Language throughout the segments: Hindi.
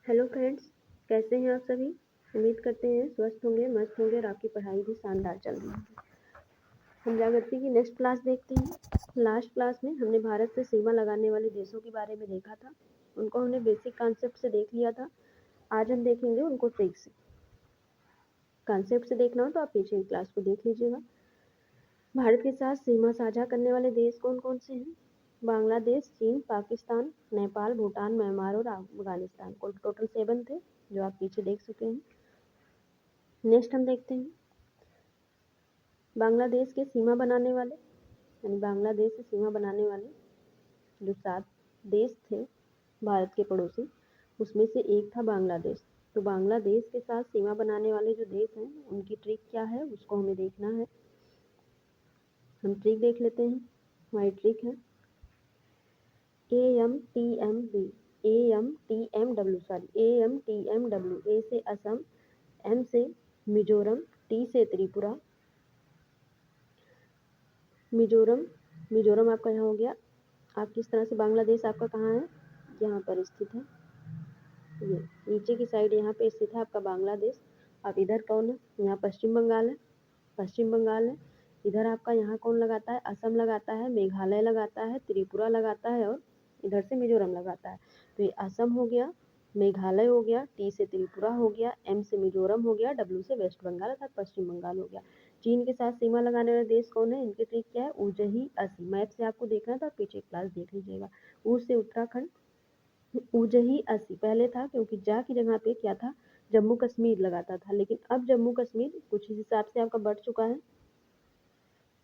हेलो फ्रेंड्स, कैसे हैं आप सभी। उम्मीद करते हैं स्वस्थ होंगे, मस्त होंगे और आपकी पढ़ाई भी शानदार चल रही होगी। हम जागृति की नेक्स्ट क्लास देखते हैं। लास्ट क्लास में हमने भारत से सीमा लगाने वाले देशों के बारे में देखा था। उनको हमने बेसिक कॉन्सेप्ट से देख लिया था। आज हम देखेंगे उनको ट्रिक से। कॉन्सेप्ट से देखना हो तो आप पीछे की क्लास को देख लीजिएगा। भारत के साथ सीमा साझा करने वाले देश कौन कौन से हैं? बांग्लादेश, चीन, पाकिस्तान, नेपाल, भूटान, म्यांमार और अफगानिस्तान। कुल टोटल 7 थे जो आप पीछे देख चुके हैं। नेक्स्ट हम देखते हैं बांग्लादेश के सीमा बनाने वाले, यानी बांग्लादेश से सीमा बनाने वाले जो 7 देश थे भारत के पड़ोसी, उसमें से एक था बांग्लादेश। तो बांग्लादेश के साथ सीमा बनाने वाले जो देश हैं उनकी ट्रिक क्या है उसको हमें देखना है। हम ट्रिक देख लेते हैं। हमारी ट्रिक है AMTMW। ए से असम, एम से मिजोरम, टी से त्रिपुरा। मिजोरम आपका यहाँ हो गया। आप किस तरह से बांग्लादेश आपका कहाँ है, यहाँ पर स्थित है। ये नीचे की साइड यहाँ पे स्थित है आपका बांग्लादेश। आप इधर कौन है, यहाँ पश्चिम बंगाल है। पश्चिम बंगाल है। इधर आपका यहाँ कौन लगाता है, असम लगाता है, मेघालय लगाता है, त्रिपुरा लगाता है और इधर से मिजोरम लगाता है। तो ये असम हो गया, मेघालय हो गया, टी से त्रिपुरा हो गया, एम से मिजोरम हो गया, डब्ल्यू से वेस्ट बंगाल अर्थात पश्चिम बंगाल हो गया। चीन के साथ सीमा लगाने वाले देश कौन है, इनकी ट्रिक क्या है, उजही असी। मैप से आपको देखना है तो आप पीछे क्लास देख लीजिएगा। ऊ से उत्तराखंड, उजही असी पहले था क्योंकि जा की जगह पे क्या था, जम्मू कश्मीर लगाता था, लेकिन अब जम्मू कश्मीर कुछ इस हिसाब से आपका बढ़ चुका है।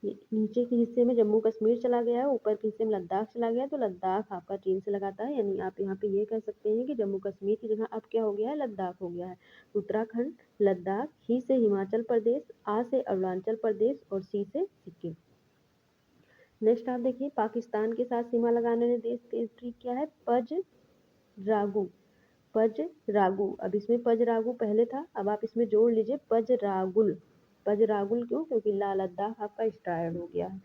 नीचे के हिस्से में जम्मू कश्मीर चला गया है, ऊपर के हिस्से में लद्दाख चला गया, तो लद्दाख आपका चीन से लगाता है। यानी आप यहाँ पे ये कह सकते हैं कि जम्मू कश्मीर की जगह अब क्या हो गया है, लद्दाख हो गया है। उत्तराखंड, लद्दाख, ही से हिमाचल प्रदेश, आ से अरुणाचल प्रदेश और सी से सिक्किम। नेक्स्ट आप देखिए पाकिस्तान के साथ सीमा लगाने वाले देश की ट्रिक क्या है, पज रागू। अब इसमें पज रागू पहले था, अब आप इसमें जोड़ लीजिए पज रागुल। क्यों, क्योंकि ला लद्दाख आपका स्टार्ट हो गया है।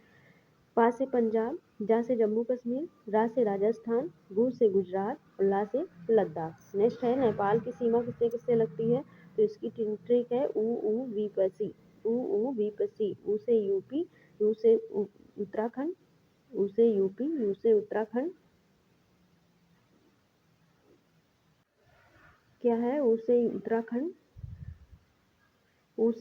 पा से पंजाब, जा से जम्मू कश्मीर, रा से राजस्थान, गु से गुजरात और ला से लद्दाख। नेक्स्ट है नेपाल की सीमा किससे किससे लगती है, तो इसकी ट्रिक है ऊ वीपसी। ऊ से यूपी, यू से उत्तराखंड, ऊ से यूपी, यू से उत्तराखंड। क्या है, ऊ से उत्तराखंड, ऊ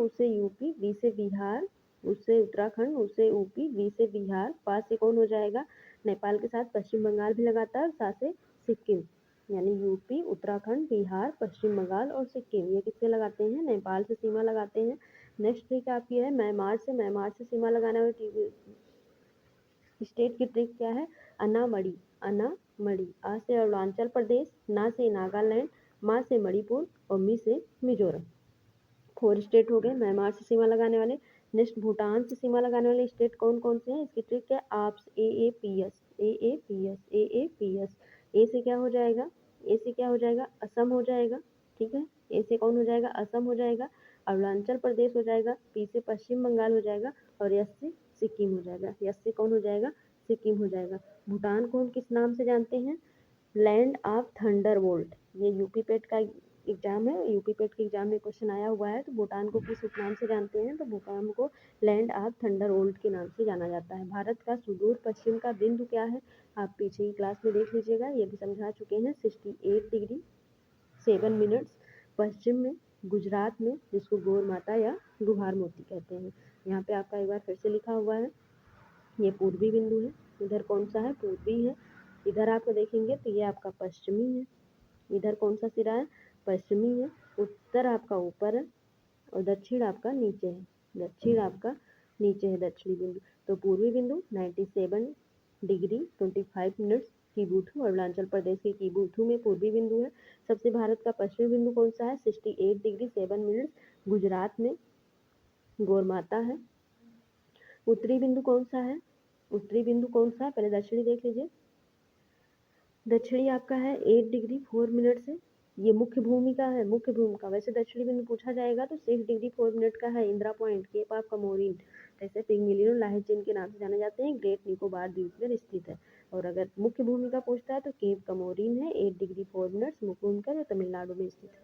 से यूपी, बी से बिहार, ऊ से उत्तराखंड, ऊ से यूपी, बी से बिहार। पास से कौन हो जाएगा, नेपाल के साथ पश्चिम बंगाल भी लगाता है और साथ से सिक्किम। यानी यूपी, उत्तराखंड, बिहार, पश्चिम बंगाल और सिक्किम ये किससे लगाते हैं, नेपाल से सीमा लगाते हैं। नेक्स्ट ट्रिक आपकी है म्यांमार से सीमा लगाने वाली स्टेट की ट्रिक क्या है, अनामड़ी। आ से अरुणाचल प्रदेश, ना से नागालैंड, मा से मणिपुर और मी से मिजोरम। 4 स्टेट हो गए म्यांमार से सीमा लगाने वाले। नेक्स्ट भूटान से सीमा लगाने वाले स्टेट कौन कौन से हैं, इसकी ट्रिक है APS। ए से क्या हो जाएगा, असम हो जाएगा। ठीक है, ए से कौन हो जाएगा, असम हो जाएगा, अरुणाचल प्रदेश हो जाएगा, पी से पश्चिम बंगाल हो जाएगा और यस से सिक्किम हो जाएगा। यस से कौन हो जाएगा, सिक्किम हो जाएगा। भूटान को हम किस नाम से जानते हैं, लैंड ऑफ थंडरबोल्ट। ये यूपी पेट का एग्जाम है, यूपी पेट के एग्जाम में क्वेश्चन आया हुआ है। तो भूटान को किस उपनाम से जानते हैं, तो भूटान को लैंड ऑफ थंडरबोल्ट के नाम से जाना जाता है। भारत का सुदूर पश्चिम का बिंदु क्या है, आप पीछे की क्लास में देख लीजिएगा, ये भी समझा चुके हैं। 68 डिग्री 7 मिनट्स पश्चिम में, गुजरात में, जिसको गौर माता या गुहार मोती कहते हैं। यहाँ पे आपका एक बार फिर से लिखा हुआ है, ये पूर्वी बिंदु है। इधर कौन सा है, पूर्वी है। इधर आपको देखेंगे तो ये आपका पश्चिमी है। इधर कौन सा सिरा है, पश्चिमी है। उत्तर आपका ऊपर है और दक्षिण आपका नीचे है। दक्षिणी बिंदु। तो पूर्वी बिंदु 97 डिग्री 25 मिनट्स कीबुथु, अरुणाचल प्रदेश के कीबुथु में पूर्वी बिंदु है। सबसे भारत का पश्चिमी बिंदु कौन सा है, 68 डिग्री 7 मिनट्स गुजरात में गौरमाता है। उत्तरी बिंदु कौन सा है, पहले दक्षिणी देख लीजिए। दक्षिणी आपका है 8 डिग्री 4 मिनट से, ये मुख्य भूमिका है, मुख्य भूमिका। वैसे दक्षिणी बिंदु पूछा जाएगा तो 6 डिग्री 4 मिनट का है, Indira point, cap of Comorin, जैसे पिंगलियन लाहेचिन के नाम से जाने जाते हैं, ग्रेट निकोबार द्वीप में स्थित है। और अगर मुख्य भूमिका पूछता है तो केप कमोरिन है 8 डिग्री 4 मिनट्स, मुख्य भूमिका जो तमिलनाडु में स्थित है।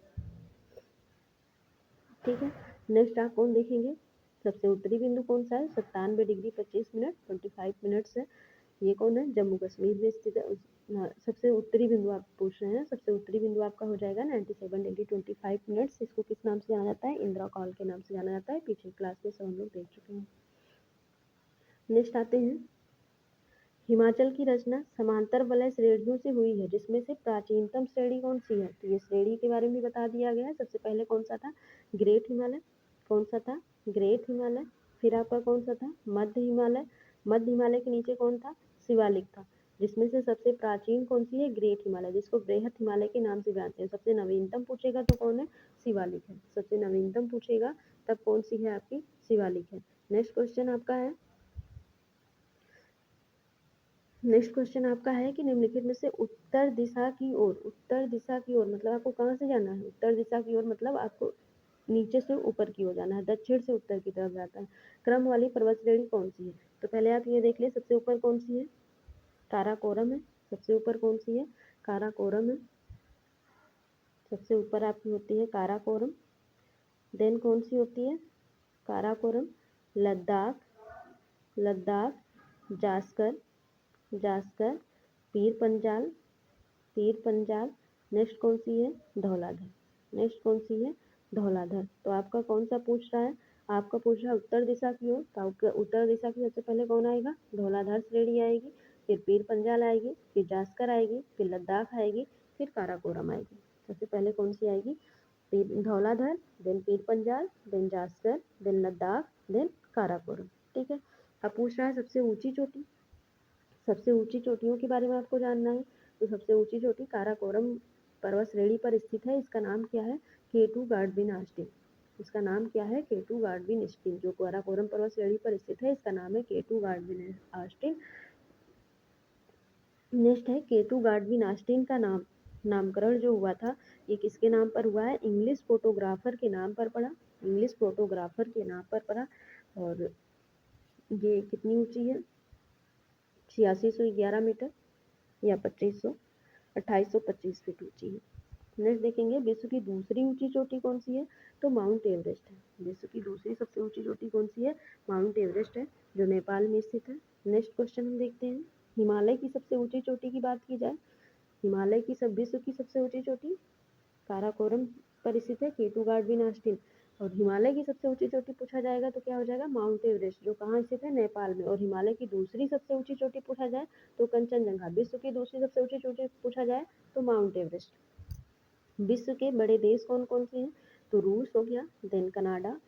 ठीक है, नेक्स्ट आप कौन देखेंगे, सबसे उत्तरी बिंदु कौन सा है, 97 डिग्री 25 मिनट 25 मिनट्स है, ये कौन है, जम्मू कश्मीर में स्थित है। सबसे उत्तरी बिंदु आप पूछ रहे हैं, सबसे उत्तरी बिंदु आपका हो जाएगा 97 डिग्री 25 मिनट्स। इसको किस नाम से जाना जाता है, इंदिरा कॉल के नाम से जाना जाता है, पिछली क्लास में सब हम लोग देख चुके हैं। नेक्स्ट आते हैं, हिमाचल की रचना समांतर वलय श्रेणियों से हुई है जिसमें से प्राचीनतम श्रेणी कौन सी है, तो ये श्रेणी के बारे में बता दिया गया है। सबसे पहले कौन सा था, ग्रेट हिमालय, कौन सा था, ग्रेट हिमालय। फिर आपका कौन सा था, मध्य हिमालय, मध्य हिमालय के नीचे कौन था, शिवालिक था, जिसमें से सबसे प्राचीन कौन सी है, ग्रेट हिमालय, जिसको बृहत हिमालय के नाम से जानते हैं। सबसे नवीनतम पूछेगा तो कौन है, शिवालिक है, सबसे नवीनतम पूछेगा तब कौन सी है आपकी, शिवालिक है। नेक्स्ट क्वेश्चन आपका है, नेक्स्ट क्वेश्चन आपका है कि निम्नलिखित में से उत्तर दिशा की ओर, उत्तर दिशा की ओर मतलब आपको कहाँ से जाना है, उत्तर दिशा की ओर मतलब आपको नीचे से ऊपर की ओर जाना है, दक्षिण से उत्तर की तरफ जाता है, क्रम वाली पर्वत श्रेणी कौन सी है। तो पहले आप ये देख ले, सबसे ऊपर कौन सी है, काराकोरम है, सबसे ऊपर कौन सी है, काराकोरम है, सबसे ऊपर आपकी होती है काराकोरम। देन कौन सी होती है, काराकोरम, लद्दाख, लद्दाख, जास्कर, जास्कर, पीर पंजाल, पीर पंजाल। नेक्स्ट कौन सी है, धौलाधर, नेक्स्ट कौन सी है, धौलाधर। तो आपका कौन सा पूछ रहा है, आपका पूछ रहा है उत्तर दिशा की ओर, तो आपका उत्तर दिशा की सबसे पहले कौन आएगा, धौलाधर श्रेणी आएगी, फिर पीर पंजाल आएगी, फिर जास्कर आएगी, फिर लद्दाख आएगी, फिर काराकोरम आएगी। सबसे पहले कौन सी आएगी, Dhauladhar, then Pir Panjal, then Zanskar, then Ladakh, then Karakoram. ठीक है, अब पूछ रहा है सबसे ऊंची चोटी, सबसे ऊंची चोटियों के बारे में आपको जानना है। तो सबसे ऊंची चोटी काराकोरम पर्वत श्रेणी पर स्थित है, इसका नाम क्या है, केटू गार्डविन आस्टिन, इसका नाम क्या है, केटू गार्डविन आस्टिन, जो काराकोरम पर्वत श्रेणी पर स्थित है इसका नाम है केटू गार्डविन आस्टिन। नेक्स्ट है, केटू गार्डविन आस्टिन का नामकरण जो हुआ था ये किसके नाम पर हुआ है, इंग्लिश फोटोग्राफर के नाम पर पड़ा, इंग्लिश फोटोग्राफर के नाम पर पड़ा। और ये कितनी ऊंची है, 8611 मीटर या 2825 फीट ऊंची है। नेक्स्ट देखेंगे, विश्व की दूसरी ऊंची चोटी कौन सी है, तो माउंट एवरेस्ट है, विश्व की दूसरी सबसे ऊंची चोटी कौन सी है, माउंट एवरेस्ट है, जो नेपाल में स्थित है। नेक्स्ट क्वेश्चन हम देखते हैं, हिमालय की सबसे ऊंची चोटी की बात की जाए, हिमालय की विश्व की सबसे ऊंची चोटी काराकोरम पर स्थित है, केटू गार्डविन आस्टिन। और हिमालय की सबसे ऊंची चोटी पूछा जाएगा तो क्या हो जाएगा, माउंट एवरेस्ट, जो कहाँ स्थित है, नेपाल में। और हिमालय की दूसरी सबसे ऊंची चोटी पूछा जाए तो कंचनजंगा। विश्व की दूसरी सबसे ऊंची चोटी पूछा जाए तो माउंट एवरेस्ट। विश्व के बड़े देश कौन कौन से हैं, तो रूस हो गया, देन कनाडा,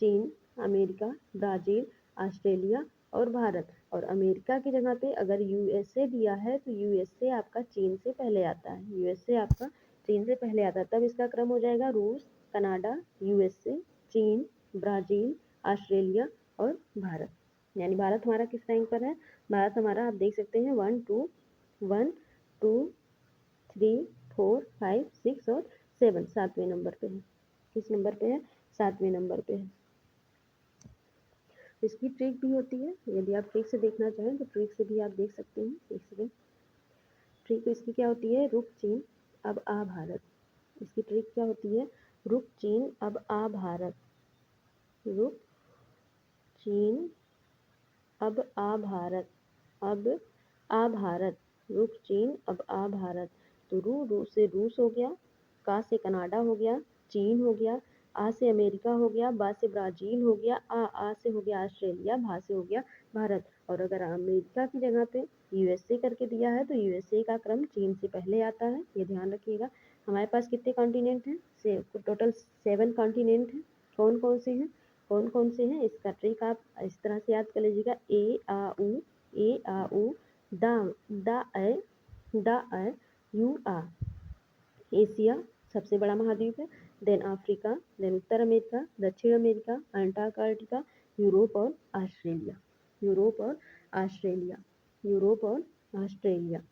चीन, अमेरिका, ब्राजील, ऑस्ट्रेलिया और भारत। और अमेरिका की जगह पे अगर यूएसए दिया है तो यूएसए आपका चीन से पहले आता है, यूएसए आपका चीन से पहले आता है, तब इसका क्रम हो जाएगा रूस, कनाडा, यूएसए, चीन, ब्राजील, ऑस्ट्रेलिया और भारत। यानी भारत हमारा किस रैंक पर है, भारत हमारा आप देख सकते हैं 1 2 3 4 5 6 और 7 सातवें नंबर पे है, किस नंबर पे है, सातवें नंबर पे है। इसकी ट्रिक भी होती है, यदि आप ट्रिक से देखना चाहें तो ट्रिक से भी आप देख सकते हैं। एक सेकेंड, ट्रिक इसकी क्या होती है, रुक चीन अब आ भारत, इसकी ट्रिक क्या होती है, रुक चीन अब आ भारत, रुक चीन अब आ भारत, अब आ भारत, रुक चीन अब आ भारत। तो रू से रूस हो गया, का से कनाडा हो गया, चीन हो गया, आ से अमेरिका हो गया, बा से ब्राजील हो गया, आ से हो गया ऑस्ट्रेलिया, भा से हो गया भारत। और अगर अमेरिका की जगह पे यूएसए करके दिया है तो यूएसए का क्रम चीन से पहले आता है, ये ध्यान रखिएगा। हमारे पास कितने कॉन्टिनेंट हैं, टोटल 7 कॉन्टिनेंट हैं। कौन कौन से हैं, कौन कौन से हैं, इसका ट्रिक आप इस तरह से याद कर लीजिएगा, ए आ उ दा ए यू आ। एशिया सबसे बड़ा महाद्वीप है, देन अफ्रीका, देन उत्तर अमेरिका, दक्षिण अमेरिका, अंटार्कटिका, यूरोप और ऑस्ट्रेलिया, यूरोप और ऑस्ट्रेलिया, यूरोप और ऑस्ट्रेलिया।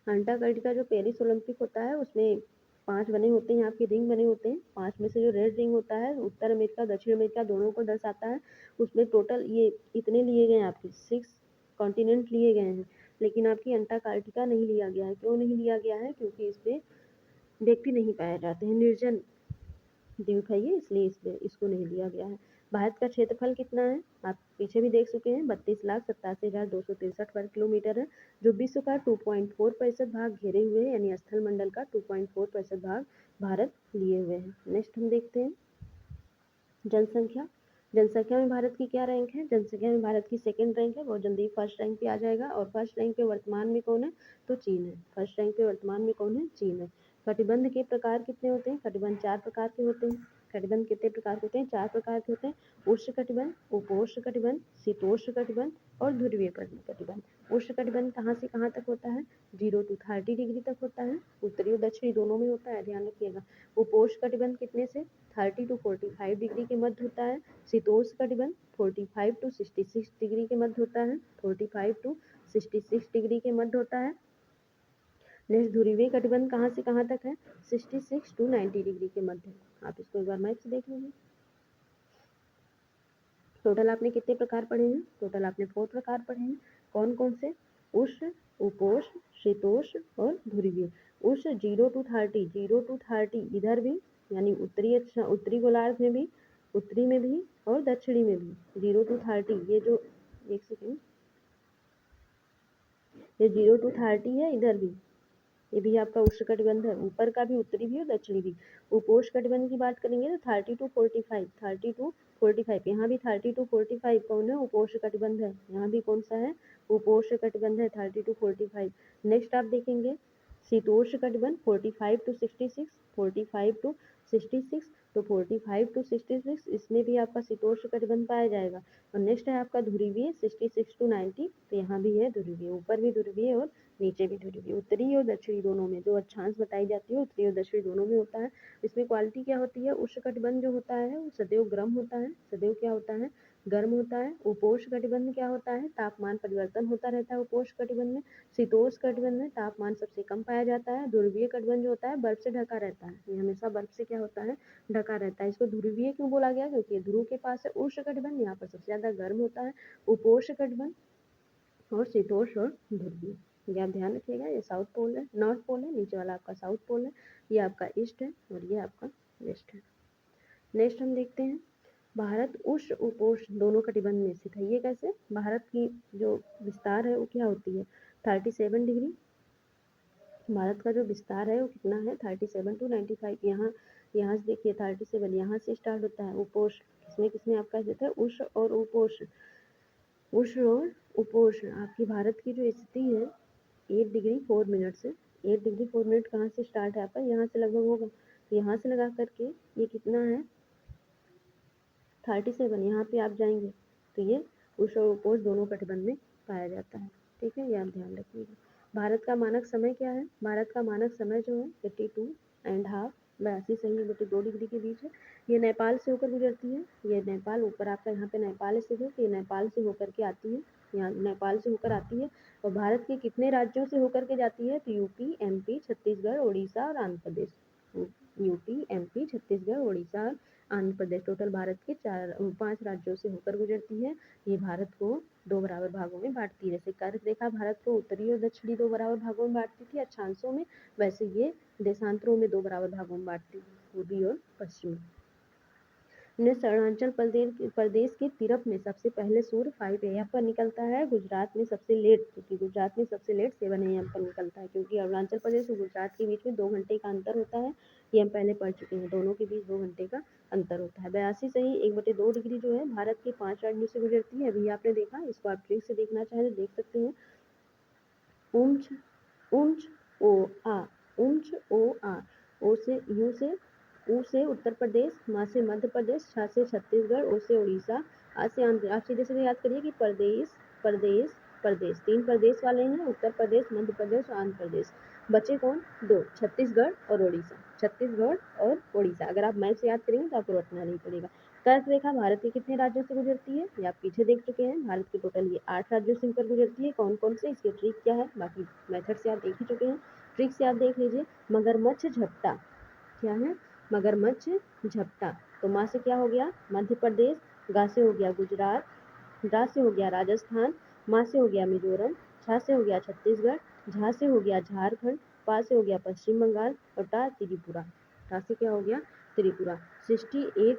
अंटार्कटिका जो पेरिस ओलंपिक होता है उसमें 5 बने होते हैं, आपके रिंग बने होते हैं, 5 में से जो रेड रिंग होता है उत्तर अमेरिका दक्षिण अमेरिका दोनों को दर्शाता है। उसमें टोटल ये इतने लिए गए हैं, आपके 6 कॉन्टिनेंट लिए गए हैं, लेकिन आपकी अंटार्कटिका नहीं लिया गया है। क्यों नहीं लिया गया है? क्योंकि इस पे व्यक्ति नहीं पाए जाते हैं, निर्जन द्वीप है ये, इसलिए इसको नहीं लिया गया है। भारत का क्षेत्रफल कितना है? आप पीछे भी देख चुके हैं, 32,87,263 वर्ग किलोमीटर है, जो विश्व का 2.4% भाग घेरे हुए है, यानी स्थल मंडल का 2.4% भाग भारत लिए हुए है। नेक्स्ट हम देखते हैं जनसंख्या। जनसंख्या में भारत की क्या रैंक है? जनसंख्या में भारत की सेकंड रैंक है, बहुत जल्दी फर्स्ट रैंक पे आ जाएगा। और फर्स्ट रैंक पे वर्तमान में कौन है? तो चीन है। फर्स्ट रैंक पे वर्तमान में कौन है? चीन है। कटिबंध के प्रकार कितने होते हैं? कटिबंध 4 प्रकार के होते हैं। कटिबंध कितने प्रकार के होते हैं? 4 प्रकार के होते हैं। उष्ण कटिबंध, उपोष्ण कटिबंध, शीतोष्ण कटिबंध और ध्रुवीय कटिबंध। उष्ण कटिबंध कहाँ से कहाँ तक होता है? 0 to 30 डिग्री तक होता है, उत्तरी और दक्षिणी दोनों में होता है, ध्यान रखिएगा। उपोष्ण कटिबंध कितने से? 30 to 45 डिग्री के मध्य होता है। शीतोष्ण कटिबंध 45 to 66 डिग्री के मध्य होता है। 45 to 66 डिग्री के मध्य होता है। नेक्स्ट ध्रुवीय कटिबंध कहाँ से कहाँ तक है? 66 to 90 डिग्री के मध्य। आप इसको एक बार मैप से देख लीजिए। टोटल आपने कितने प्रकार पढ़े हैं? टोटल आपने 4 प्रकार पढ़े हैं। कौन कौन से? उष्ण, उपोष्ण, शीतोष्ण और ध्रुवीय। उष्ण 0 to 30 इधर भी, यानी उत्तरी गोलार्ध में भी, उत्तरी में भी और दक्षिणी में भी। 0 to 30 ये जो, एक सेकेंड, ये 0 to 30 है, इधर भी, ये भी आपका उष्ण कटिबंध है, ऊपर का भी, उत्तरी भी और दक्षिणी भी। उपोष्ण कटिबंध की बात करेंगे तो 30 to 45, 30 to 45, यहाँ भी 30 to 45 कौन है? उपोष्ण कटिबंध है। यहाँ भी कौन सा है? उपोष्ण कटिबंध है, 30 to 45। नेक्स्ट आप देखेंगे शीतोष्ण कटिबंध 45 to 66, 45 to 66, तो 45 to 66 इसमें भी आपका शीतोष्ण कटिबंध पाया जाएगा। और नेक्स्ट है आपका ध्रुवीय 66 to 90, तो यहाँ भी है ध्रुवीय, ऊपर भी ध्रुवीय और नीचे भी ध्रुवीय, उत्तरी और दक्षिणी दोनों में। जो अक्षांश बताई जाती है उत्तरी और दक्षिणी दोनों में होता है। इसमें क्वालिटी क्या होती है? उष्ण कटिबंध जो होता है वो सदैव गर्म होता है, सदैव क्या होता है? गर्म होता है। उपोष्ण कटिबंध क्या होता है? तापमान परिवर्तन होता रहता है उपोष्ण कटिबंध में। शीतोष्ण कटिबंध में तापमान सबसे कम पाया जाता है। ध्रुवीय कटिबंध जो होता है बर्फ से ढका रहता है, ये हमेशा बर्फ से क्या होता है? ढका रहता है। इसको ध्रुवीय क्यों बोला गया? क्योंकि ध्रुव के पास है उष्ण कटिबंध, यहाँ पर सबसे ज्यादा गर्म होता है। उपोष्ण कटिबंध और शीतोष्ण और ध्रुवीय, ये आप ध्यान रखिएगा। ये साउथ पोल है, नॉर्थ पोल है, नीचे वाला आपका साउथ पोल है, ये आपका ईस्ट है और ये आपका वेस्ट है। नेक्स्ट हम देखते हैं भारत उष्ण उपोष्ण दोनों कटिबंध में स्थित है। ये कैसे? भारत की जो विस्तार है वो क्या होती है? 37 डिग्री। भारत का जो विस्तार है वो कितना है? 37 to 95। यहाँ से देखिए 37 यहाँ से स्टार्ट होता है। उपोष्ण किसमें किसमें आपका स्थित है? उष्ण और उपोष्ण। उष्ण और उपोष्ण आपकी भारत की जो स्थिति है 8 डिग्री 4 मिनट से, 8 डिग्री 4 मिनट कहाँ से स्टार्ट है आपका? यहाँ से लगभग होगा, तो यहाँ से लगा करके ये कितना है? 37। यहाँ पे आप जाएंगे तो ये उष्ण और उपोष्ण दोनों कटिबंध में पाया जाता है। ठीक है, ये आप ध्यान रखिएगा। भारत का मानक समय क्या है? भारत का मानक समय जो है 82.5, 82.2 डिग्री के बीच है। ये नेपाल से होकर गुजरती है। ये नेपाल, ऊपर आपका यहाँ पे नेपाल स्थित है, तो ये नेपाल से होकर के आती है, यहाँ नेपाल से होकर आती है। और भारत के कितने राज्यों से होकर के जाती है? तो यूपी, एमपी, छत्तीसगढ़, उड़ीसा और Andhra Pradesh. UP, MP, Chhattisgarh, Orissa, Andhra Pradesh, total Bharat के 5 राज्यों से होकर गुजरती है। ये भारत को 2 बराबर भागों में बांटती है। जैसे कर्क रेखा भारत को उत्तरी और दक्षिणी 2 बराबर भागों में बांटती थी अक्षांशों में, वैसे ये देशांतरों में 2 बराबर भागों में बांटती है, पूर्वी और पश्चिमी। नेक्स्ट अरुणाचल प्रदेश के तिरप में सबसे पहले सूर्य 5 AM पर निकलता है। गुजरात में सबसे लेट, क्योंकि गुजरात में सबसे लेट 7 AM पर निकलता है, क्योंकि अरुणाचल प्रदेश और गुजरात के बीच में 2 घंटे का अंतर होता है। ये हम पहले पढ़ चुके हैं, दोनों के बीच 2 घंटे का अंतर होता है। 82 डिग्री जो है भारत के 5 राज्यों से गुजरती है। अभी आपने देखा, इसको आप ट्रिक से देखना चाहें तो देख सकते हैं। ऊंच ऊंच ओ आ, ऊंच ओ आ, ओ से यू से, ऊ से उत्तर प्रदेश, मा से मध्य प्रदेश, छा से छत्तीसगढ़, ओ से उड़ीसा, आ से आंध्र। आप सीधे सीधे याद करिए कि प्रदेश प्रदेश प्रदेश, 3 प्रदेश वाले हैं, उत्तर प्रदेश, मध्य प्रदेश और आंध्र प्रदेश। बचे कौन? 2, छत्तीसगढ़ और उड़ीसा। छत्तीसगढ़ और उड़ीसा अगर आप मैप से याद करेंगे तो आपको रटना नहीं पड़ेगा। कर्क रेखा भारत के कितने राज्यों से गुजरती है? ये आप पीछे देख चुके हैं। भारत के टोटल ये 8 राज्यों से होकर गुजरती है। कौन कौन से? इसके ट्रिक क्या है, बाकी मेथड से आप देख ही चुके हैं, ट्रिक से आप देख लीजिए। मगरमच्छ झपटा क्या है? मगरमच्छ झपटा। तो माँ से क्या हो गया? मध्य प्रदेश, गा से हो गया गुजरात, रा से हो गया राजस्थान, माँ से हो गया मिजोरम, छ से हो गया छत्तीसगढ़, झा से हो गया झारखंड, पा से हो गया पश्चिम बंगाल और टा त्रिपुरा। टा से क्या हो गया त्रिपुरा। 68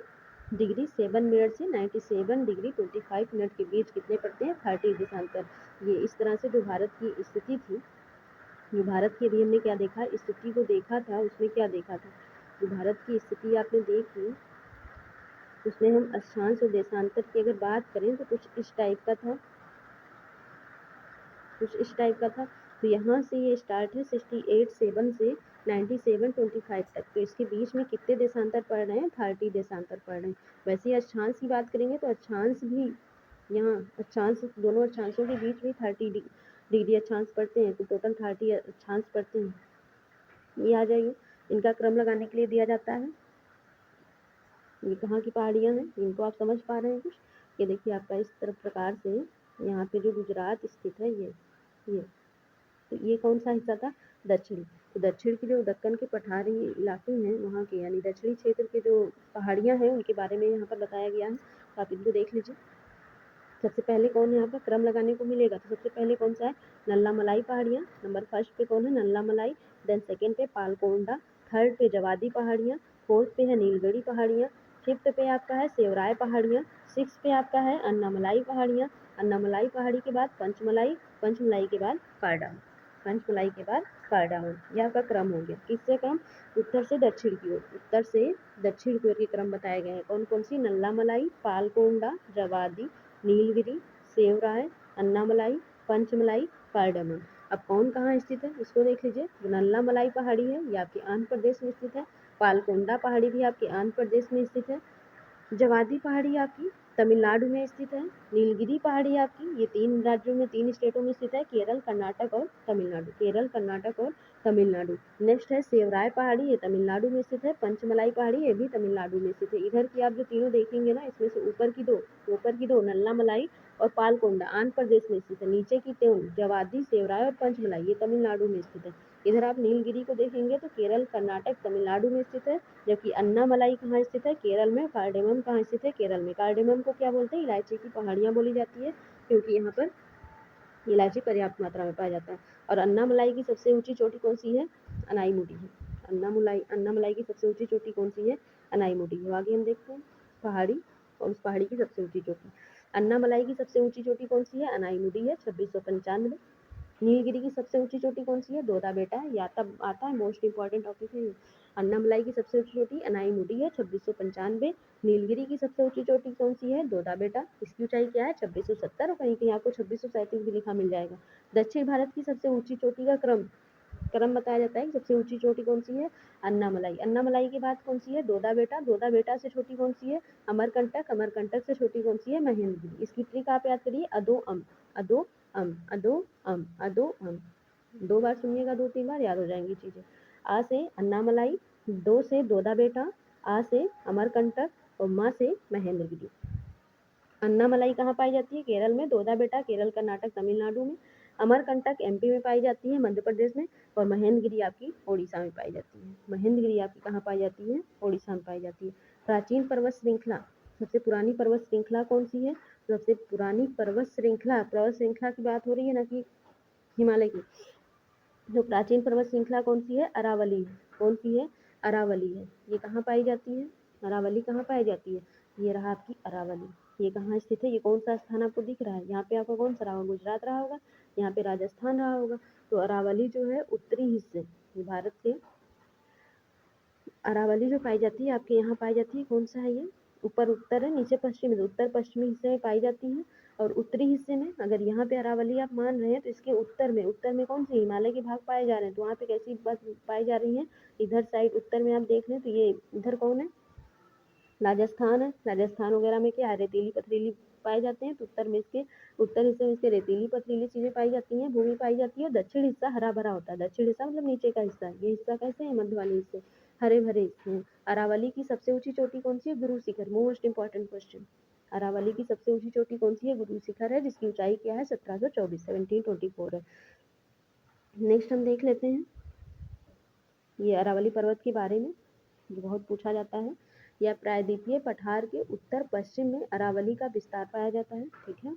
डिग्री 7 मिनट से 97 डिग्री 25 मिनट के बीच कितने पड़ते हैं 30 देशांतर। ये इस तरह से जो भारत की स्थिति थी, जो भारत की अभी हमने क्या देखा, स्थिति को देखा था, उसमें क्या देखा था, जो भारत की स्थिति आपने देखी उसमें हम अक्षांश और देशांतर की अगर बात करें तो कुछ इस टाइप का था, कुछ इस टाइप का था। तो यहाँ से ये स्टार्ट है 68.7 से 97.25 तक, तो इसके बीच में कितने देशांतर पड़ रहे हैं 30 देशांतर पड़ रहे हैं। वैसे ही अक्षांश की बात करेंगे तो अक्षांश भी यहाँ अक्षांश, दोनों अक्षांशों के बीच में 30 डिग्री अक्षांश पड़ते हैं, तो टोटल 30 अक्षांश पड़ते हैं। ये आ जाइए, इनका क्रम लगाने के लिए दिया जाता है। ये कहाँ की पहाड़ियाँ हैं, इनको आप समझ पा रहे हैं कुछ। ये देखिए आपका इस तरह प्रकार से यहाँ पे जो गुजरात स्थित है ये तो ये कौन सा हिस्सा था दक्षिण। तो दक्षिण की जो दक्कन के पठारी इलाके हैं वहाँ के यानी दक्षिणी क्षेत्र के जो पहाड़ियाँ हैं उनके बारे में यहाँ पर बताया गया है, तो आप इनको देख लीजिए। सबसे पहले कौन यहाँ पर क्रम लगाने को मिलेगा, तो सबसे पहले कौन सा है नल्ला मलाई पहाड़ियाँ, नंबर फर्स्ट पे कौन है नल्ला मलाई, देन सेकेंड पे पालकोंडा, थर्ड पे जवादी पहाड़ियाँ, फोर्थ पे है नीलगढ़ी पहाड़ियाँ, फिफ्थ पे आपका है सेवराय पहाड़ियाँ, सिक्स पे आपका है अन्नामलाई पहाड़ियाँ, अन्नामलाई पहाड़ी के बाद पंचमलाई, पंचमलाई के बाद कार्डामन, पंचमलाई के बाद कार्डामन। यह आपका क्रम हो गया। किससे क्रम, उत्तर से दक्षिण की ओर, उत्तर से दक्षिण की ओर के क्रम बताए गए हैं। कौन कौन सी, नल्ला मलाई, पालकोंडा, जवादी, नीलगिरी, सेवराय, अन्नामलाई, पंचमलाई, कार्डामन। अब कौन कहाँ स्थित है इसको देख लीजिए। नल्ला मलाई पहाड़ी है ये आपके आंध्र प्रदेश में स्थित है, पालकोंडा पहाड़ी भी आपके आंध्र प्रदेश में स्थित है, जवादी पहाड़ी आपकी तमिलनाडु में स्थित है, नीलगिरी पहाड़ी आपकी ये 3 राज्यों में 3 स्टेटों में स्थित है, केरल, कर्नाटक और तमिलनाडु, केरल, कर्नाटक और तमिलनाडु। नेक्स्ट है सेवराय पहाड़ी, ये तमिलनाडु में स्थित है, पंचमलाई पहाड़ी ये भी तमिलनाडु में स्थित है। इधर की आप जो तीनों देखेंगे ना, इसमें से ऊपर की दो नल्ला मलाई और पालकोंडा आंध्र प्रदेश में स्थित है, नीचे की 3 जवादी, सेवराय और पंचमलाई ये तमिलनाडु में स्थित है। इधर आप नीलगिरी को देखेंगे तो केरल, कर्नाटक, तमिलनाडु में स्थित है, जबकि अन्नामलाई कहाँ स्थित है केरल में, कार्डेमम कहाँ स्थित है केरल में। कार्डेमम को क्या बोलते हैं, इलायची की पहाड़ियाँ बोली जाती है, क्योंकि यहाँ पर इलायची पर्याप्त मात्रा में पाया जाता है। और अन्नामलाई की सबसे ऊंची चोटी कौन सी है, अनाईमुडी है। अन्नामलाई की सबसे ऊंची चोटी कौन सी है, अनाईमुडी है। आगे हम देखते हैं पहाड़ी और उस पहाड़ी की सबसे ऊंची चोटी। अन्नामलाई की सबसे ऊंची चोटी कौन सी है, अनाईमुडी है 2695। नीलगिरी की सबसे ऊंची चोटी कौन सी है, दोदा बेटा है, या तब आता है, मोस्ट इंपॉर्टेंट टॉपिक है ये। अन्नामलाई की सबसे ऊंची चोटी अनाईमुडी है 2695। नीलगिरी की सबसे ऊंची चोटी कौन सी है, दोदा बेटा, इसकी ऊंचाई क्या है 2670 और कहीं कहीं आपको 2637 भी लिखा मिल जाएगा। दक्षिण भारत की सबसे ऊंची चोटी का क्रम बताया जाता है कि सबसे ऊंची चोटी कौन सी है, अन्नामलाई। अन्नामलाई के बाद कौन सी है, दोदा बेटा, दोदा बेटा से छोटी कौन सी है, अमरकंटक, अमरकंटक से छोटी कौन सी है, महेंद्रगिरी। इसकी ट्रिक आप याद करिए, अदो अम, अदो अम, अदो अम, अदो अम, 2 बार सुनिएगा, 2-3 बार याद हो जाएंगी चीजें। आ से अन्नामलाई, दो से दोदा बेटा, आ से अमरकंटक और माँ से महेंद्रगिरी। अन्नामलाई कहाँ पाई जाती है, केरल में, दोदा बेटा केरल, कर्नाटक, तमिलनाडु में, अमरकंटक एमपी में पाई जाती है, मध्य प्रदेश में, और महेंद्रगिरी आपकी ओडिशा में पाई जाती है। महेंद्रगिरी आपकी कहाँ पाई जाती है, ओडिशा में पाई जाती है। प्राचीन पर्वत श्रृंखला, सबसे पुरानी पर्वत श्रृंखला कौन सी है, सबसे पुरानी पर्वत श्रृंखला की बात हो रही है ना कि हिमालय की। जो प्राचीन पर्वत श्रृंखला कौन सी है, अरावली है। कौन सी है, अरावली है। ये कहाँ पाई जाती है, अरावली कहाँ पाई जाती है, ये रहा आपकी अरावली। ये कहाँ स्थित है, ये कौन सा स्थान आपको दिख रहा है, यहाँ पे आपका कौन सा रहा होगा, गुजरात रहा होगा, यहाँ पे राजस्थान रहा होगा। तो अरावली जो है उत्तरी हिस्से, भारत के अरावली जो पाई जाती है आपके यहाँ पाई जाती है, कौन सा है ये, ऊपर उत्तर है, नीचे पश्चिम है, उत्तर पश्चिमी हिस्से में पाई जाती है। और उत्तरी हिस्से में अगर यहाँ पे अरावली आप मान रहे हैं तो इसके उत्तर में कौन से हिमालय के भाग पाए जा रहे हैं, तो वहाँ पे कैसी बात पाई जा रही है, इधर साइड उत्तर में आप देख रहे हैं तो ये इधर कौन है, राजस्थान है। राजस्थान वगैरह में क्या है, रेतीली पथरीली पाए जाते हैं, तो उत्तर हिस्से में इसके रेतीली पथरीली चीजें पाई जाती हैं, भूमि पाई जाती है। और दक्षिण हिस्सा हरा भरा होता है, दक्षिण हिस्सा मतलब नीचे का हिस्सा, ये हिस्सा कैसे है, मध्य वाले हिस्से हरे भरे हिस्से हैं। अरावली की सबसे ऊंची चोटी कौन सी है, Guru Shikhar, most important question. Aravalli की सबसे ऊंची चोटी कौन सी है, गुरु शिखर है, जिसकी ऊंचाई क्या है 1724 है। नेक्स्ट हम देख लेते हैं ये अरावली पर्वत के बारे में, जो बहुत पूछा जाता है। यह प्रायद्वीपीय पठार के उत्तर पश्चिम में अरावली का विस्तार पाया जाता है, ठीक है।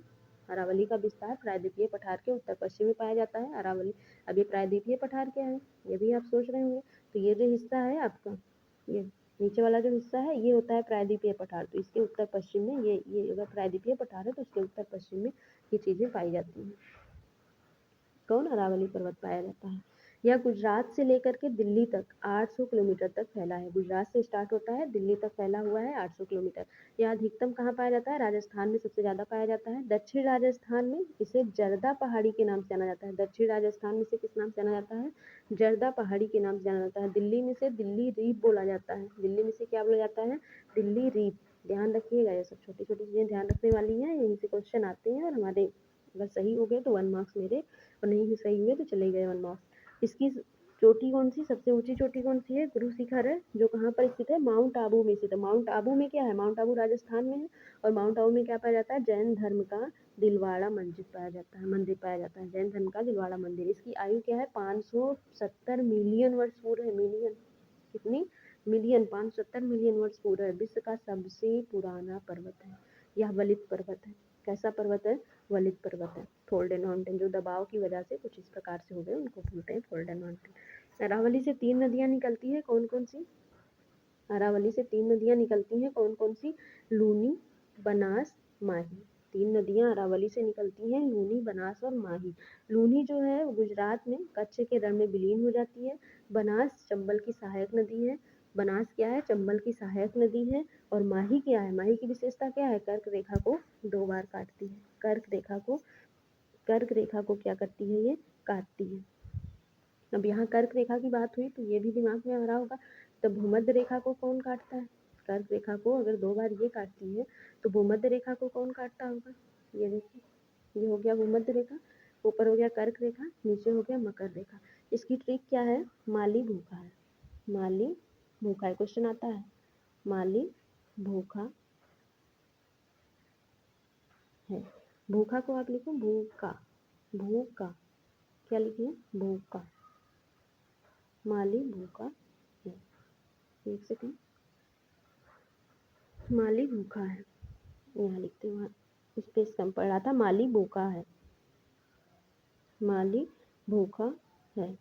अरावली का विस्तार प्रायद्वीपीय पठार के उत्तर पश्चिम में पाया जाता है। अरावली, अब ये प्रायद्वीपीय पठार क्या है ये भी आप सोच रहे होंगे। तो ये जो हिस्सा है आपका, ये नीचे वाला जो हिस्सा है ये होता है प्रायद्वीपीय पठार। तो इसके उत्तर पश्चिम में ये अगर प्रायद्वीपीय पठार है तो इसके उत्तर पश्चिम में ये चीज़ें पाई जाती हैं। कौन? अरावली पर्वत पाया जाता है। यह गुजरात से लेकर के दिल्ली तक 800 किलोमीटर तक फैला है। गुजरात से स्टार्ट होता है, दिल्ली तक फैला हुआ है 800 किलोमीटर। यह अधिकतम कहाँ पाया जाता है? राजस्थान में सबसे ज़्यादा पाया जाता है। दक्षिण राजस्थान में इसे जर्दा पहाड़ी के नाम से जाना जाता है। दक्षिण राजस्थान में इसे किस नाम से जाना जाता है? जर्दा पहाड़ी के नाम से जाना जाता है। दिल्ली में से दिल्ली रीप बोला जाता है। दिल्ली में से क्या बोला जाता है? दिल्ली रीप। ध्यान रखिएगा, ये सब छोटी छोटी चीज़ें ध्यान रखने वाली हैं, यहीं से क्वेश्चन आते हैं और हमारे अगर सही हो गए तो 1 मार्क्स मेरे, और नहीं भी सही हुए तो चले गए 1 मार्क्स। इसकी चोटी कौन सी, सबसे ऊंची चोटी कौन सी है? गुरु शिखर है, जो कहाँ पर स्थित है? माउंट आबू में स्थित है। माउंट आबू में क्या है? माउंट आबू राजस्थान में है। और माउंट आबू में क्या पाया जाता है? जैन धर्म का दिलवाड़ा मंदिर पाया जाता है। जैन धर्म का दिलवाड़ा मंदिर। इसकी आयु क्या है? 570 मिलियन वर्ष पूर्व है। मिलियन कितनी? मिलियन, 570 मिलियन वर्ष पूर्व है। विश्व का सबसे पुराना पर्वत है। यह वलित पर्वत है। कैसा पर्वत है? वलित पर्वत है। फोल्डेन माउंटेन, जो दबाव की वजह से कुछ इस प्रकार से हो गए उनको बोलते हैं फोल्डेन माउंटेन। अरावली से 3 नदियां निकलती हैं, कौन कौन सी? अरावली से 3 नदियां निकलती हैं, कौन कौन सी? लूनी, बनास, माही। 3 नदियां अरावली से निकलती हैं, लूनी, बनास और माही। लूनी जो है गुजरात में कच्छ के रण में विलीन हो जाती है। बनास चंबल की सहायक नदी है। बनास क्या है? चंबल की सहायक नदी है। और माही क्या है? माही की विशेषता क्या है? कर्क रेखा को 2 बार काटती है। कर्क रेखा को क्या करती है? ये काटती है। अब यहाँ कर्क रेखा की बात हुई तो ये भी दिमाग में आ रहा होगा, तो भूमध्य रेखा को कौन काटता है? कर्क रेखा को अगर 2 बार ये काटती है तो भूमध्य रेखा को कौन काटता होगा? ये देखिए, ये हो गया भूमध्य रेखा, ऊपर हो गया कर्क रेखा, नीचे हो गया मकर रेखा। इसकी ट्रिक क्या है? माली भूखा है। माली भूखा है, क्वेश्चन आता है। माली भूखा है। भूखा को आप लिखो भूखा, भूखा क्या लिखिए? भूखा। माली भूखा है। एक सेकंड, माली भूखा है, यहाँ लिखते हैं, स्पेस कम पड़ रहा था। माली भूखा है, माली भूखा है।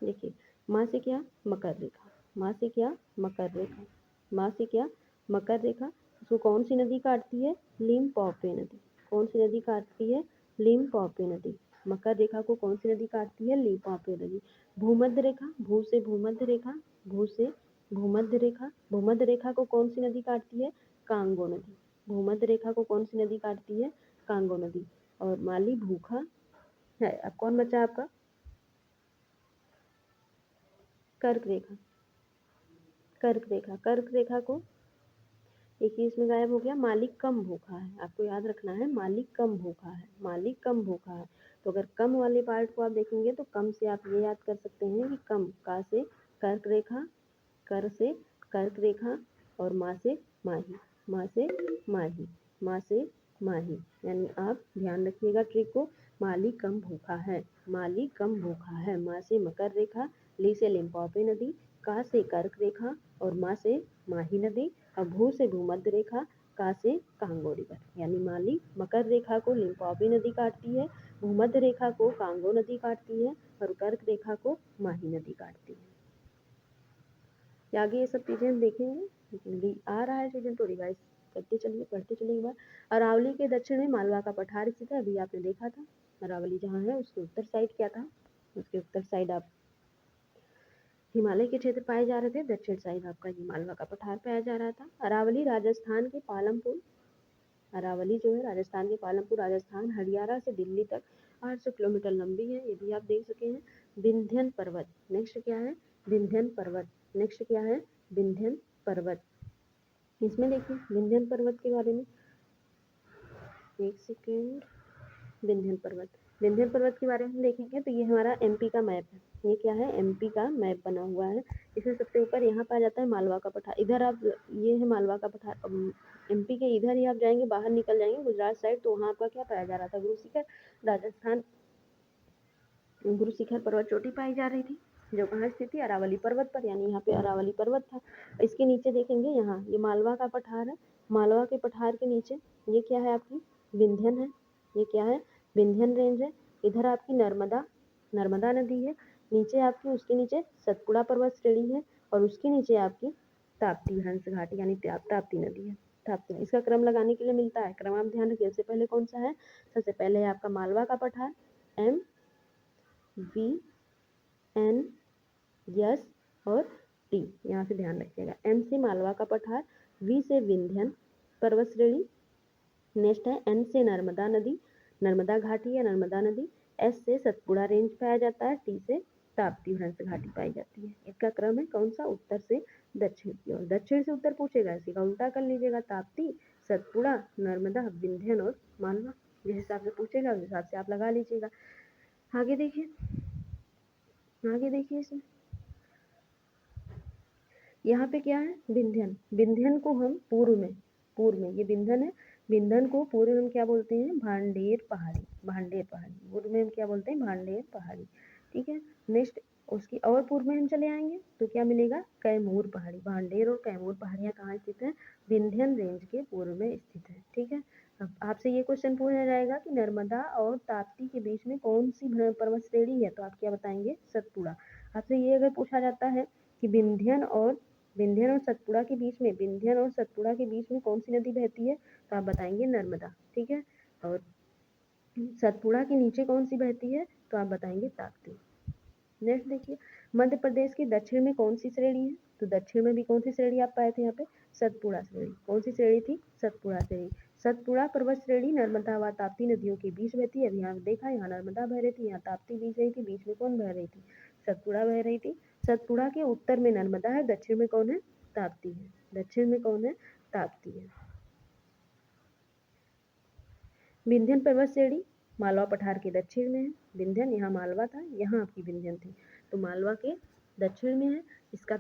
देखिए, माँ से क्या? मकर रेखा। माँ से क्या? मकर रेखा। माँ से क्या? मकर रेखा। उसको कौन सी नदी काटती है? लिम्पॉपे नदी। कौन सी नदी काटती है? लिम्पॉपे नदी। मकर रेखा को कौन सी नदी काटती है? लिम्पॉपे नदी। भूमध्य रेखा, भू से भूमध्य रेखा, भू से भूमध्य रेखा। भूमध्य रेखा को कौन सी नदी काटती है? कांगो नदी। भूमध्य रेखा को कौन सी नदी काटती है? कांगो नदी। और माली भूखा है। अब कौन बचा आपका? कर्क रेखा। कर्क रेखा, कर्क रेखा को एक ही इसमें गायब हो गया। मालिक कम भूखा है, आपको याद रखना है, मालिक कम भूखा है, मालिक कम भूखा है। तो अगर कम वाले पार्ट को आप देखेंगे तो कम से आप ये याद कर सकते हैं कि कम, का से कर्क रेखा, कर से कर्क रेखा, और माँ से माही, माँ से माही, माँ से माही। यानी आप ध्यान रखिएगा ट्रिक को। माली कम भूखा है, माली कम भूखा है। माँ से मकर रेखा, ली से लिम्पॉपे नदी, का से कर्क रेखा, और माँ से माही नदी, और भू से भूमध्य रेखा, का से कांगो रिवर। यानी माली मकर रेखा को लिम्पॉपे नदी काटती है, भूमध्य रेखा को कांगो नदी काटती है, और कर्क रेखा को माही नदी काटती है। आगे ये सब चीज़ें हम देखेंगे, लेकिन आ रहा है चीज़ें तो रिवाइज करते चलिए, पढ़ते चलिए एक बार। अरावली के दक्षिण में मालवा का पठार स्थित है, अभी आपने देखा था। अरावली जहाँ है उसके उत्तर साइड क्या था? उसके उत्तर साइड आप हिमालय के क्षेत्र पाए जा रहे थे, दक्षिण साइड आपका ये मालवा का पठार पाया जा रहा था। अरावली राजस्थान के पालमपुर, अरावली जो है राजस्थान के पालमपुर, राजस्थान हरियाणा से दिल्ली तक 800 किलोमीटर लंबी है, ये भी आप देख सके हैं। विंध्यन पर्वत, नेक्स्ट क्या है? विंध्यन पर्वत। नेक्स्ट क्या है? विंध्यन पर्वत। इसमें देखिए विंध्यन पर्वत के बारे में, एक सेकेंड। विंध्यन पर्वत, विंध्यन पर्वत के बारे में देखेंगे तो ये हमारा एमपी का मैप है। ये क्या है? एमपी का मैप बना हुआ है। इसमें सबसे ऊपर यहाँ पाया जाता है मालवा का पठार। इधर आप, ये है मालवा का पठार। एमपी के इधर ही आप जाएंगे, बाहर निकल जाएंगे गुजरात साइड, तो वहाँ आपका क्या पाया जा रहा था? गुरु शिखर। राजस्थान गुरु शिखर पर्वत चोटी पाई जा रही थी, जो कहाँ स्थित थी? अरावली पर्वत पर, यानी यहाँ पे अरावली पर्वत था। इसके नीचे देखेंगे, यहाँ ये मालवा का पठार है। मालवा के पठार के नीचे ये क्या है? आपकी विंध्यन है। ये क्या है, विंध्यन रेंज है। इधर आपकी नर्मदा नदी है, नीचे आपकी, उसके नीचे सतपुड़ा पर्वत श्रेणी है, और उसके नीचे आपकी ताप्ती हंस घाटी यानी ताप्ती नदी है। ताप्ती, इसका क्रम लगाने के लिए मिलता है, क्रम आप ध्यान रखिए। सबसे पहले कौन सा है, सबसे पहले है आपका मालवा का पठार, MVNS और T, यहाँ से ध्यान रखिएगा। M से मालवा का पठार, V से विंध्यन पर्वत श्रेणी, नेक्स्ट है N से नर्मदा नदी, नर्मदा घाटी या नर्मदा नदी, S से सतपुड़ा रेंज पाया जाता है, T से ताप्ती हंस घाटी पाई जाती है। इसका क्रम है कौन सा, उत्तर से दक्षिण की ओर। दक्षिण से उत्तर पूछेगा, इसी का उल्टा कर लीजिएगा, ताप्ती, सतपुड़ा, नर्मदा, विंध्यन और मालवा, जिस हिसाब से पूछेगा उस हिसाब से आप लगा लीजिएगा। आगे देखिए, इसमें यहाँ पे क्या है, विंध्यन। विंध्यन को हम पूर्व में ये विंध्यन है, विंध्यन को पूर्व में हम क्या बोलते हैं, भांडेर पहाड़ी, पूर्व में हम क्या बोलते हैं, भांडेर पहाड़ी। ठीक है, नेक्स्ट उसकी और पूर्व में हम चले आएंगे तो क्या मिलेगा, कैमूर पहाड़ी। भांडेर और कैमूर पहाड़ियाँ कहाँ स्थित है, विंध्यन रेंज के पूर्व में स्थित है। ठीक है, अब आपसे ये क्वेश्चन पूछा जाएगा कि नर्मदा और ताप्ती के बीच में कौन सी पर्वत श्रेणी है, तो आप क्या बताएंगे, सतपुड़ा। आपसे ये अगर पूछा जाता है कि विंध्यन और सतपुड़ा के बीच में कौन सी नदी बहती है, तो आप बताएंगे नर्मदा। ठीक है, और सतपुड़ा के नीचे कौन सी बहती है, तो आप बताएंगे ताप्ती। नेक्स्ट देखिए, मध्य प्रदेश के दक्षिण में कौन सी श्रेणी है, तो दक्षिण में भी कौन सी श्रेणी आप पाए थे, यहाँ पे सतपुड़ा श्रेणी। कौन सी श्रेणी थी, सतपुड़ा श्रेणी। सतपुड़ा पर्वत श्रेणी नर्मदा व ताप्ती नदियों के बीच बहती है। अभी यहाँ देखा, यहाँ नर्मदा बह रही थी, यहाँ ताप्ती बीच रही थी, बीच में कौन बह रही थी, सतपुड़ा बह रही थी। सतपुड़ा के उत्तर में नर्मदा है, दक्षिण में कौन है, ताप्ती है। दक्षिण में कौन है, ताप्ती है। विंध्यन पर्वत श्रेणी मालवा पठार के दक्षिण में है। विंध्यन, यहाँ मालवा था, यहाँ आपकी विंध्यन थी, तो मालवा के दक्षिण में है। इसका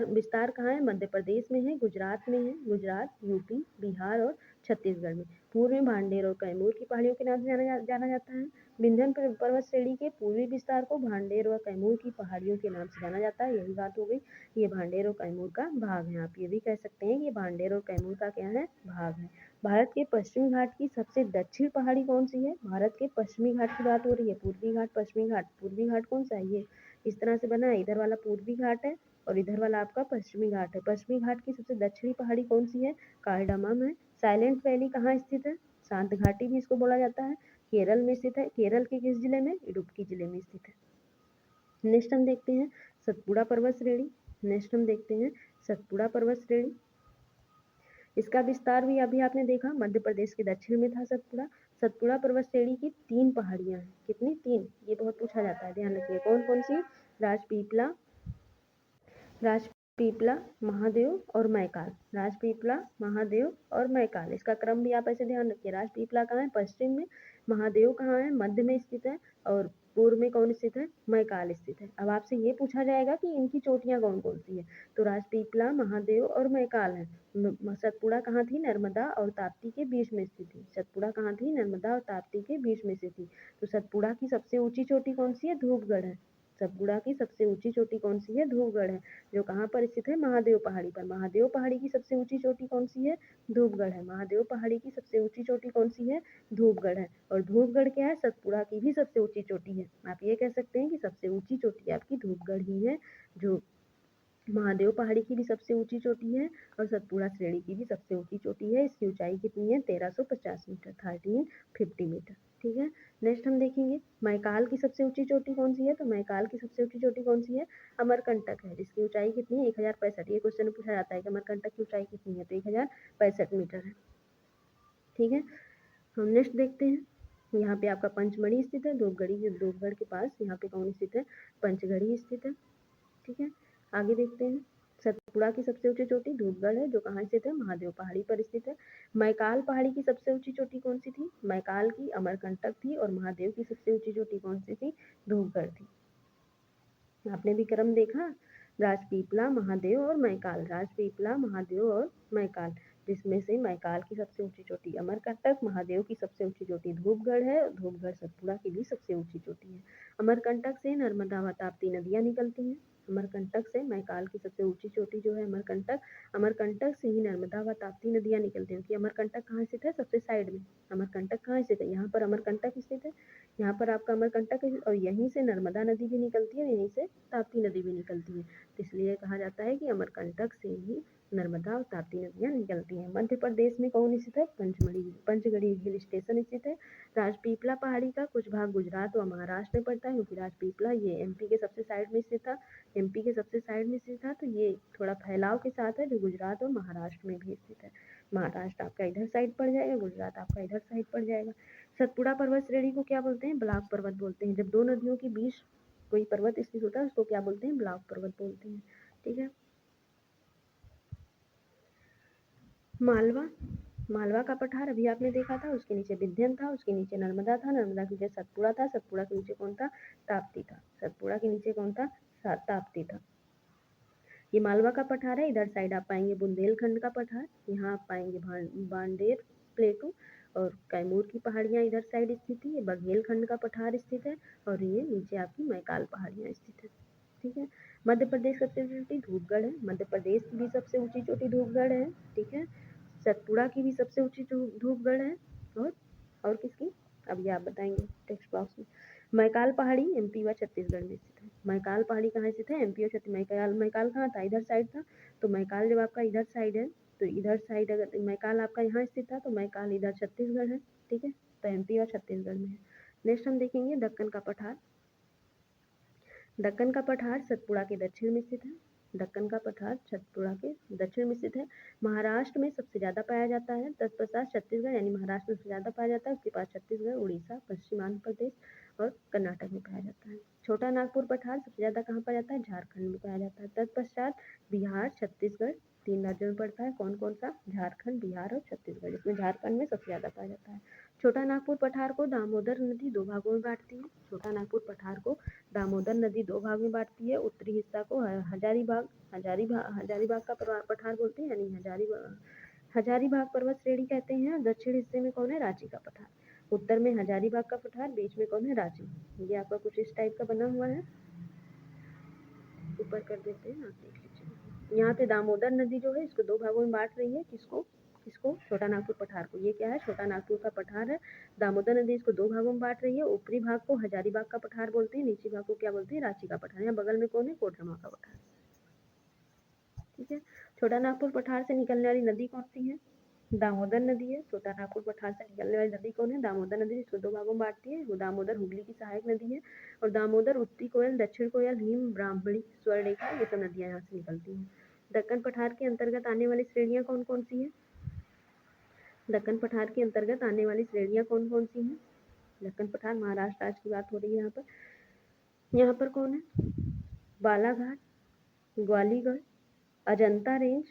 विस्तार कहाँ है, मध्य प्रदेश में है, गुजरात में है, गुजरात, यूपी, बिहार और छत्तीसगढ़ में। पूर्व में भांडेर और कैमूर की पहाड़ियों के नाम से जाना जाता है। विंध्यन पर्वत श्रेणी के पूर्वी विस्तार को भांडेर व कैमूर की पहाड़ियों के नाम से जाना जाता है। यही बात हो गई, ये भांडेर और कैमूर का भाग है। आप ये भी कह सकते हैं कि ये भांडेर और कैमूर का क्या है, भाग है। भारत के पश्चिमी घाट की सबसे दक्षिण पहाड़ी कौन सी है, भारत के पश्चिमी घाट की बात हो रही है, पूर्वी घाट, पश्चिमी घाट। पूर्वी घाट कौन सा है, ये इस तरह से बना है, इधर वाला पूर्वी घाट है और इधर वाला आपका पश्चिमी घाट है। पश्चिमी घाट की सबसे दक्षिणी पहाड़ी कौन सी है, कार्डामम है। साइलेंट वैली कहाँ स्थित है, शांत घाटी भी इसको बोला जाता है, केरल में स्थित है। केरल के किस जिले में, इडुक्की जिले में स्थित है। नेक्स्ट हम देखते हैं सतपुड़ा पर्वत श्रेणी। सतपुड़ा पर्वत श्रेणी, इसका विस्तार भी अभी आपने देखा, मध्य प्रदेश के दक्षिण में था सतपुड़ा। सतपुड़ा पर्वत श्रेणी की 3 पहाड़ियां हैं, कितनी, 3, ये बहुत पूछा जाता है, ध्यान रखिए। कौन कौन सी, राजपीपला, महादेव और मैकाल। राजपीपला, महादेव और मैकाल, इसका क्रम भी आप ऐसे ध्यान रखिए। राजपीपला कहाँ है, पश्चिम में, महादेव कहाँ है, मध्य में स्थित है, और पूर्व में कौन स्थित है, मैकाल स्थित है। अब आपसे ये पूछा जाएगा कि इनकी चोटियां कौन कौन सी है, तो राजपीपला, महादेव और मैकाल है। सतपुड़ा कहाँ थी, नर्मदा और ताप्ती के बीच में स्थित थी। सतपुड़ा कहाँ थी, नर्मदा और ताप्ती के बीच में स्थित थी। तो सतपुड़ा की सबसे ऊंची चोटी कौन सी है, धूपगढ़ है। सतपुड़ा की सबसे ऊंची चोटी कौन सी है, धूपगढ़ है, जो कहाँ पर स्थित है, महादेव पहाड़ी पर। महादेव पहाड़ी की सबसे ऊंची चोटी कौन सी है, धूपगढ़ है। महादेव पहाड़ी की सबसे ऊंची चोटी कौन सी है, धूपगढ़ है। और धूपगढ़ क्या है, सतपुड़ा की भी सबसे ऊंची चोटी है। आप ये कह सकते हैं कि सबसे ऊंची चोटी आपकी धूपगढ़ ही है, जो महादेव पहाड़ी की भी सबसे ऊंची चोटी है और सतपुड़ा श्रेणी की भी सबसे ऊंची चोटी है। इसकी ऊंचाई कितनी है, 1350 मीटर, 1350 मीटर। ठीक है, नेक्स्ट हम देखेंगे मैकाल की सबसे ऊंची चोटी कौन सी है, तो मैकाल की सबसे ऊंची चोटी कौन सी है, अमरकंटक है, जिसकी ऊंचाई कितनी है, 1065। ये क्वेश्चन पूछा जाता है कि अमरकंटक की ऊंचाई कितनी है, तो 1065 मीटर है। ठीक है, हम नेक्स्ट देखते हैं। यहाँ पे आपका पंचमढ़ी स्थित है, धूपगढ़ के पास यहाँ पे कौन स्थित है, पंचगढ़ी स्थित है। ठीक है, आगे देखते हैं। सतपुड़ा की सबसे ऊंची चोटी धूपगढ़ है, जो कहाँ स्थित है, महादेव पहाड़ी पर स्थित है। मैकाल पहाड़ी की सबसे ऊंची चोटी कौन सी थी, मैकाल की अमरकंटक थी, और महादेव की सबसे ऊंची चोटी कौन सी थी, धूपगढ़ थी। आपने भी क्रम देखा, राजपीपला, महादेव और मैकाल, राजपीपला, महादेव और मैकाल, जिसमें से मैकाल की सबसे ऊंची चोटी अमरकंटक, महादेव की सबसे ऊंची चोटी धूपगढ़ है, और धूपगढ़ सतपुड़ा की भी सबसे ऊंची चोटी है। अमरकंटक से नर्मदा व ताप्ती नदियां निकलती हैं। अमरकंटक से मैकाल की सबसे ऊंची चोटी जो है अमरकंटक, अमरकंटक से ही नर्मदा व ताप्ती नदियां निकलती हैं, क्योंकि अमरकंटक कहाँ स्थित है, सबसे साइड में। अमरकंटक कहाँ स्थित है, यहाँ पर अमरकंटक स्थित है, यहाँ पर आपका अमरकंटक है और यहीं से नर्मदा नदी भी निकलती है, यहीं से ताप्ती नदी भी निकलती है। तो इसलिए कहा जाता है कि अमरकंटक से ही नर्मदा और ताप्ती नदियाँ निकलती हैं। मध्य प्रदेश में कौन स्थित है, पंचगढ़ी हिल स्टेशन स्थित है। राजपीपला पहाड़ी का कुछ भाग गुजरात और महाराष्ट्र में पड़ता है, क्योंकि राजपीपला ये एमपी के सबसे साइड में स्थित था, एमपी के सबसे साइड में स्थित था, तो ये थोड़ा फैलाव के साथ है, जो गुजरात और महाराष्ट्र में भी स्थित है। महाराष्ट्र आपका इधर साइड पड़ जाएगा, गुजरात आपका इधर साइड पड़ जाएगा। सतपुड़ा पर्वत श्रेणी को क्या बोलते हैं, ब्लॉक पर्वत बोलते हैं। जब दो नदियों के बीच कोई पर्वत स्थित होता है उसको क्या बोलते हैं, ब्लॉक पर्वत बोलते हैं। ठीक है। मालवा का पठार अभी आपने देखा था, उसके नीचे विंध्यन था, उसके नीचे नर्मदा था, नर्मदा के नीचे सतपुड़ा था, सतपुड़ा के नीचे कौन था, ताप्ती था, सतपुड़ा के नीचे कौन था, ताप्ती था। ये मालवा का पठार है। इधर साइड आप पाएंगे बुंदेलखंड का पठार, यहाँ आप पाएंगे बांडेर प्लेटू और कैमूर की पहाड़ियाँ इधर साइड स्थित है। ये बघेलखंड का पठार स्थित है और ये नीचे आपकी मैकाल पहाड़ियाँ स्थित है। ठीक है। मध्य प्रदेश सबसे ऊंची चोटी धूपगढ़ है, मध्य प्रदेश की भी सबसे ऊंची चोटी धूपगढ़ है। ठीक है। सतपुड़ा की भी सबसे ऊंची धूपगढ़ है। और किसकी, अब ये आप बताएंगे टेक्स्ट बॉक्स में। मैकाल पहाड़ी एमपी व छत्तीसगढ़ में स्थित है। मैकाल पहाड़ी कहाँ स्थित है, एमपी और छत्तीसगढ़। मैकाल कहाँ था, इधर साइड था, तो मैकाल जब आपका इधर साइड है तो इधर साइड अगर मैकाल आपका यहाँ स्थित था तो मैकाल इधर छत्तीसगढ़ है। ठीक है, तो एमपी और छत्तीसगढ़ में है। नेक्स्ट हम देखेंगे दक्कन का पठार। दक्कन का पठार सतपुड़ा के दक्षिण में स्थित है। दक्कन का पठार सतपुड़ा के दक्षिण में स्थित है। महाराष्ट्र में सबसे ज़्यादा पाया जाता है, तत्पश्चात छत्तीसगढ़, यानी महाराष्ट्र में सबसे ज़्यादा पाया जाता है, उसके पास छत्तीसगढ़, उड़ीसा, पश्चिम आंध्र प्रदेश और कर्नाटक में पाया जाता है। छोटा नागपुर पठार सबसे ज़्यादा कहाँ पाया जाता है, झारखंड में पाया जाता है। तत्पश्चात बिहार, छत्तीसगढ़, 3 राज्यों में पड़ता है। कौन कौन सा, झारखंड, बिहार और छत्तीसगढ़। इसमें झारखंड में सबसे ज़्यादा पाया जाता है। छोटा नागपुर पठार को दामोदर नदी 2 भागों में बांटती है। छोटा नागपुर पठार को दामोदर नदी 2 भाग में बांटती है। उत्तरी हिस्सा को हजारीबाग का पठार बोलते हैं, यानी हजारीबाग पर्वत श्रेणी कहते हैं। दक्षिण हिस्से में कौन है, रांची का पठार। उत्तर में हजारीबाग का पठार, बीच में कौन है, रांची। ये आपका कुछ इस टाइप का बना हुआ है, ऊपर कर देते हैं, आप देख लीजिए। यहाँ पे दामोदर नदी जो है इसको 2 भागों में बांट रही है। किसको छोटा नागपुर पठार को। ये क्या है, छोटा नागपुर का पठार है। दामोदर नदी इसको 2 भागों में बांट रही है। ऊपरी भाग को हजारीबाग का पठार बोलते हैं, नीचे भाग को क्या बोलते हैं, रांची का पठार। यहाँ बगल में कौन है, कोडरमा का पठार। ठीक है। छोटा नागपुर पठार से निकलने वाली नदी कौन सी है, दामोदर नदी है। छोटा नागपुर पठार से निकलने वाली नदी कौन है, दामोदर नदी, जिसको 2 भागों में बांटती है। वो दामोदर हुगली की सहायक नदी है। और दामोदर, उत्तरी कोयल, दक्षिण कोयल, भीम, ब्राह्मणी, स्वर्णरेखा, ये सब नदियाँ यहाँ से निकलती हैं। दक्कन पठार के अंतर्गत आने वाली श्रेणियाँ कौन कौन सी हैं, दक्कन पठार के अंतर्गत आने वाली श्रेणियाँ कौन कौन सी हैं। दक्कन पठार, महाराष्ट्र राज्य की बात हो रही है यहाँ पर कौन है, बालाघाट, ग्वालीगढ़, अजंता रेंज,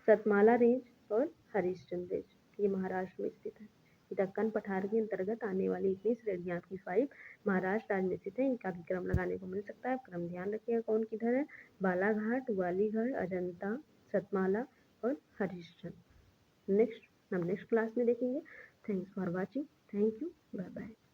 सतमाला रेंज और हरिश्चंद्र रेंज, ये महाराष्ट्र में स्थित है। दक्कन पठार के अंतर्गत आने वाली इतनी श्रेणियाँ आपकी 5 महाराष्ट्र राज्य में स्थित है। इनका भी क्रम लगाने को मिल सकता है, क्रम ध्यान रखिएगा कौन किधर है, बालाघाट, ग्वालीगढ़, अजंता, सतमाला और हरिश्चंद्र। नेक्स्ट हम नेक्स्ट क्लास में देखेंगे। Thanks for watching, thank you, bye bye.